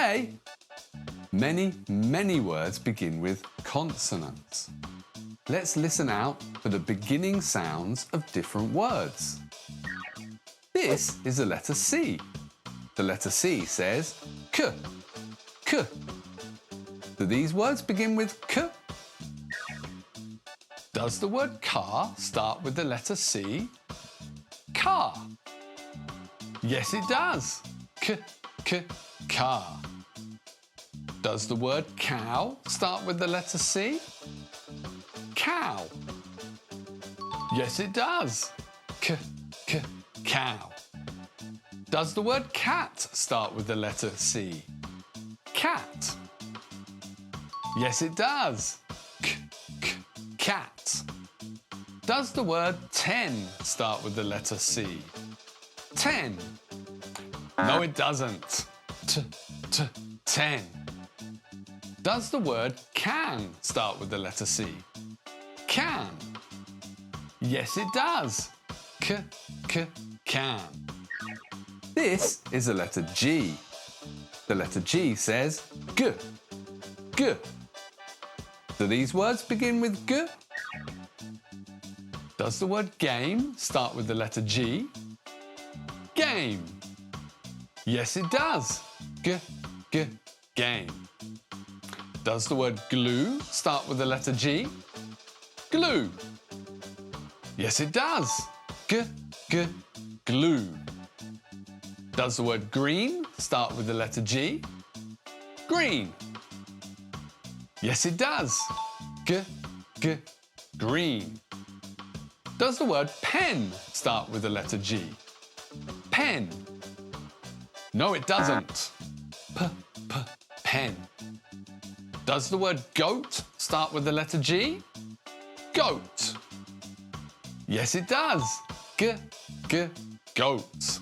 Today, many words begin with consonants. Let's listen out for the beginning sounds of different words. This is the letter C. The letter C says k, k. Do these words begin with k? Does the word car start with the letter C? Car. Yes, it does. K, k, car. Does the word cow start with the letter C? Cow. Yes, it does. K, k, cow. Does the word cat start with the letter C? Cat. Yes, it does. K, k, cat. Does the word 10 start with the letter C? 10. No, it doesn't. T, t, 10. Does the word can start with the letter C? Can. Yes, it does. K, k, can. This is the letter G. The letter G says g, g. Do these words begin with g? Does the word game start with the letter G? Game. Yes, it does. G, g, game. Does the word glue start with the letter G? Glue. Yes, it does. G, g, glue. Does the word green start with the letter G? Green. Yes, it does. G, g, green. Does the word pen start with the letter G? Pen. No, it doesn't. P, p, pen. Does the word goat start with the letter G? Goat. Yes, it does. G, g, goat.